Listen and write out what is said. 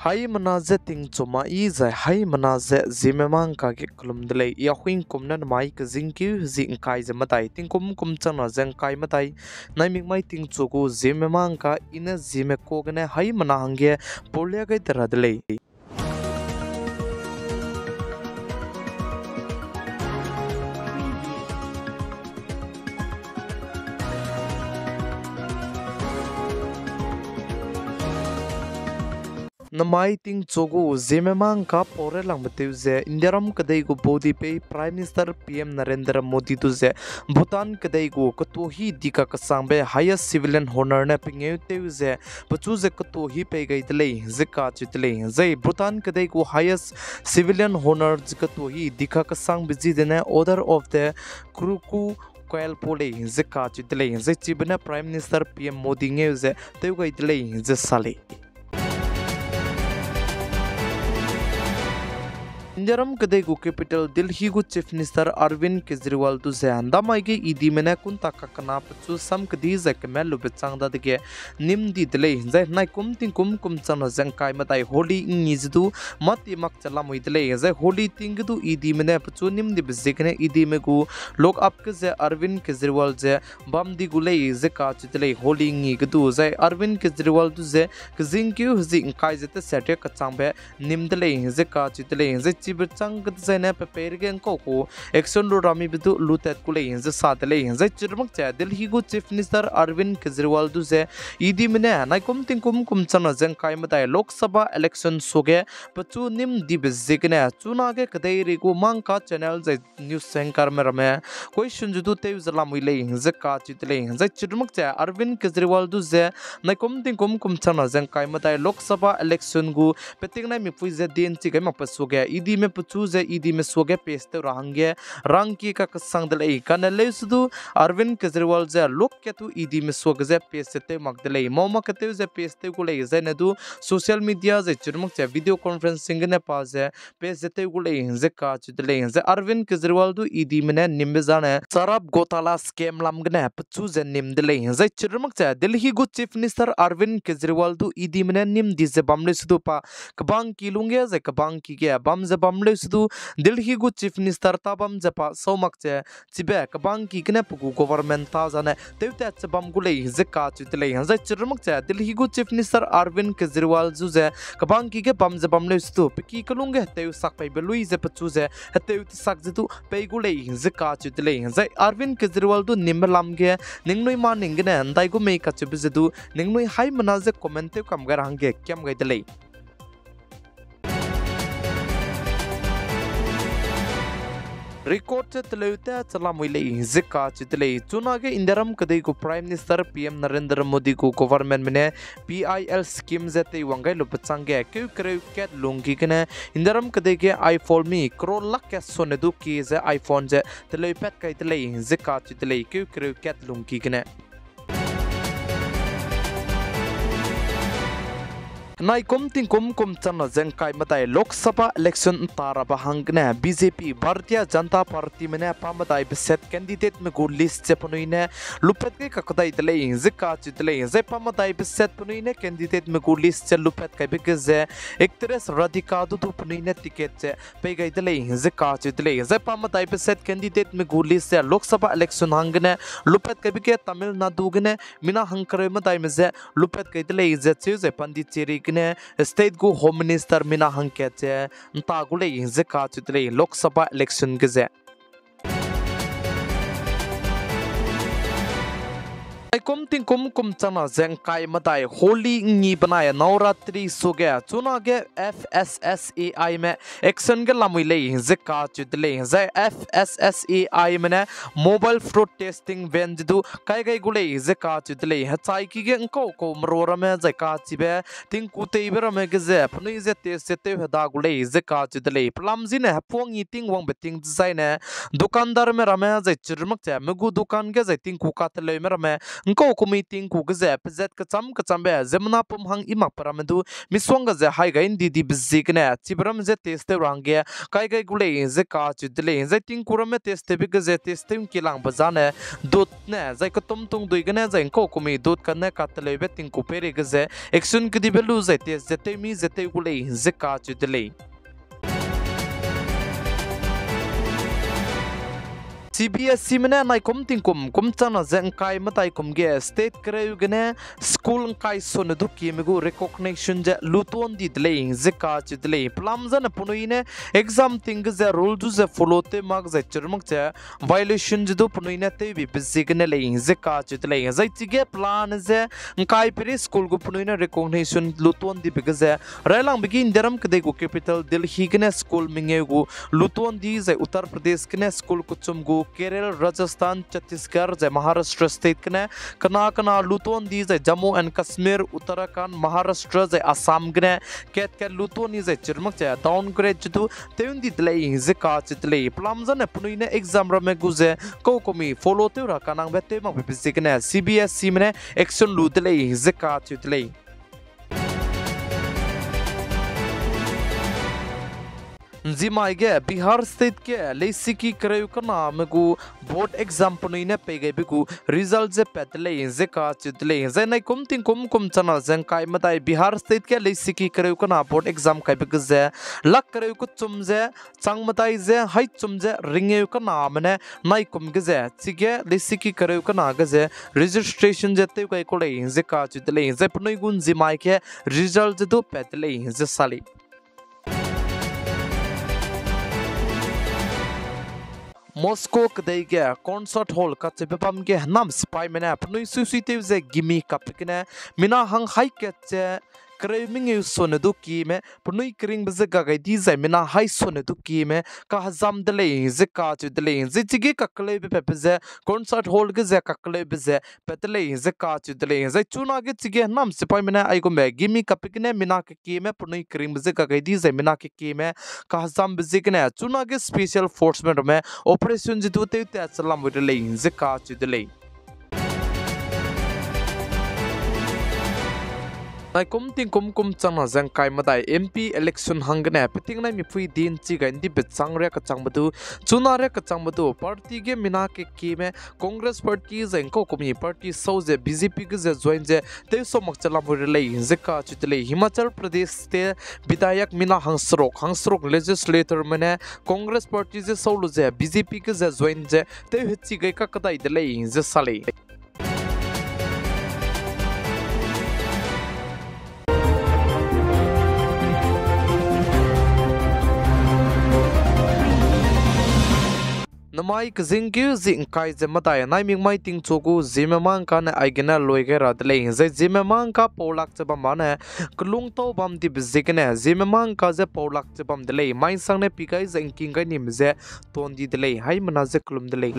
Hai manaze ting chuma I zai hai manaze ZEME mang ka ke klum delay ya huing kum nan mai ka zingki zing kai ze matai ting kum chana zeng kai matai nai mik mai ting chuku ZEME mang ka ina ZEME ko gane hai mana hangge polya gai tera delay namai ting chogu ZEME mang ka pore lang bateu ze indiaram kadai go body pe prime minister PM Narendra Modi tu ze Bhutan kadai go kato hi dika ka sangbe highest civilian honor na pingeu teu ze pachu ze kato hi pe gai dele ze ka chitle ze Bhutan kadai go highest civilian honor kato hi dika ka sang biji dena order of the kruku Koel pole ze ka chitle ze chibna prime minister PM Modi nge ze teu gai dele ze sale Indiaram kadai go capital Delhi go chief minister Arvind Kejriwal tu se anda mai ge idi mena kun taka kana pachu sam kadi za kemel lu bechang da de nim di dele zai nai kum chana jang kai matai holi ngi jidu mati mak chala moi dele zai holi ting du idi mena pachu nim di bezekne idi me go lok up ke ze Arvind Kejriwal je bam di gule ze ka chitele holi ngi gdu zai Arvind Kejriwal tu ze kjing kyu hzi kai jete sete ka changbe nim dele ze ka chitele ze chang gdzaina paper gen ko action ro rami bidu lutat kule inze sadle inze chirmak cha Delhi go chief minister Arvind Kejriwal du ze idi mine nai kum chana jeng kai matai lok sabha election soge pachu nim di bezekne chuna ge kadai ri go mang ka channel ze news anchor me rame question judu te zala muile inze ka chitle inze chirmak cha Arvind Kejriwal du ze nai kum chana jeng kai matai lok sabha election gu peting nai mi pui ze din chi ga ma pasu ge idi me puchu ze idi me soge peste rangge rangki ka kasang dele kana le sudu Arvind Kejriwal ze lok ke tu idi me soge ze peste te magdele moma kate ze peste gule ze ne du social media ze chirmuk che video conferencing ne pa ze peste te gule ze ka chidele ze Arvind Kejriwal du idi mene nimbe jane sarab gotala scam lam gne puchu ze nimdele ze chirmuk che Delhi go chief minister Arvind Kejriwal du idi mene nim di ze bamle sudu pa kabang kilunge ze kabang ki ge bam ze bamle sudu Delhi go chief minister tabam japa somak che chibe kabang ki kne pugu government ta jane teuta chabam gule ze ka chitle hanza chirmak che Delhi go chief minister Arvind Kejriwal ju ze kabang ki ge bam jabam le sudu piki kalunge teu sak pai belui ze pachu ze teu sak jitu pe gule ze ka chitle hanza Arvind Kejriwal du nimlam ge ningnoi ma ningne andai go me ka chibu jedu ningnoi hai mana ze comment te kam gar hange kyam gai dele record teleuta chalamule zika chitle chunage indiaram kadai ko prime minister PM Narendra Modi ko government mene PIL scheme zate wangai lo pachange ke kreu ket lungi kene indiaram kadai ke iPhone mi crore lakh ke sonedu ki ze iPhone je teleu pet kai tele zika chitle ke kreu ket lungi kene nai kum chana jeng kai matai lok sabha election taraba hangne BJP Bharatiya Janata Party mene pamatai beset candidate me go list che panuine lupet ke kakadai dele zika chitle ze pamatai beset panuine candidate me go list che lupet kai beke ze actress Radhika du panuine ticket che pe gai dele zika chitle ze pamatai beset candidate me go list che lok sabha election hangne lupet kai beke Tamil Nadu gne mina hankare matai me ze lupet kai dele ze che pandit cheri state go home minister mina hanke che nta gule ze ka chitle lok sabha election ge kum chana jeng kai matai holi ngi banaya navratri soge chuna ge FSSAI me action ge lamui le ze ka chidle ze FSSAI mene mobile fraud testing van jidu kai gule ze ka chidle ha chai ki ge ko mrora me ze ka chibe ting ku te ibera me ge ze phnui ze test se te da gule ze ka chidle plam ji ne phong yi ting wang beting zai ne dukandar me rame ze chirmak cha megu dukan ge ze ting ku ka te le me rame ngko kumi ting ku gaze pzet ka cham be zemna pum hang imak paramadu miswang gaze hai ga indi di bizikne chibram ze teste range kai gule ze ka chidle ze ting kurame teste bi gaze teste kilang bazane dot ne zai ka tum dui gane zai ngko kumi dot kan ne katle be ting ku pere gaze action kidi belu ze teste zete mi zete gule ze ka chidle CBSE mene nai kum chana zeng kai matai kum ge state kreu gane school kai son du ki megu recognition je luton di dle zeka chi dle plam zan punuine exam thing ze rule du ze follow te mag ze churmak che violation je du punuine te bi bizigane le zeka chi dle zai chige plan ze kai peri school gu punuine recognition luton di bigaze railang begin deram kde gu capital delhi gane school minge gu luton di ze uttar pradesh gane school kuchum gu Kerala, Rajasthan, Chhattisgarh, Maharashtra state kana luton di Jammu and Kashmir, Uttarakhand, Maharashtra, Assam gane ket luton is chirmak downgrade tu teun di delay zeka chitlay plamzan punuine exam rame guze kokomi follow te ra kanang bete mak bisikne CBSE mene action lu delay zeka chitlay ZEME ge Bihar state ke leisiki krayu kana megu board exam punuine pege bigu result ze petle ze ka chitle ze nai kum chana zeng kai matai Bihar state ke leisiki krayu kana board exam kai bigu ze lak krayu ku chum ze chang matai ze hai chum ze ringe kana mane nai kum ge ze chige leisiki krayu kana ge ze registration je te kai kole ze ka chitle ze punui gun ZEME ke result ze do petle ze sali Moscow kdai ge concert hall ka chepam ge nam spy mena pnui susitive ze gimi kapikne mina hang hai ke che craving you sonedu ki me pnui kring bze ga gai di zai mina hai sonedu ki me ka hazam dele ze ka chu dele ze chige ka kle be peze concert hall ge ze ka kle be ze petle ze ka chu dele ze chuna ge chige nam spy mena ai go me gimi kapikne mina ke ki me pnui kring bze ga gai di zai mina ke ki me ka hazam bze kne chuna ge special force me operation jitu te chalam wile ze ka chu dele nai kum chana zang kai madai MP election hangane piting nai mi phui din chi ga indi bechang re ka changbadu chuna re ka changbadu party ge mina ke ki me Congress party zeng ko komi party so je BJP ge je join je te so mak chalam wile ze ka chu dele Himachal Pradesh te vidayak mina hangsrok legislator mane Congress party je so lu je BJP ge je join je te hichi ge ka kadai dele je sale namai kzingkyu zing kai ze matai nai ming mai ting chogu ZEME mang ka na aigena loige radle ze ZEME mang ka polak chaba mane klung to bam di bizikne ZEME mang ka ze polak chabam dele mai sang ne pikai zeng king ga nim ze ton di dele hai mana ze klum dele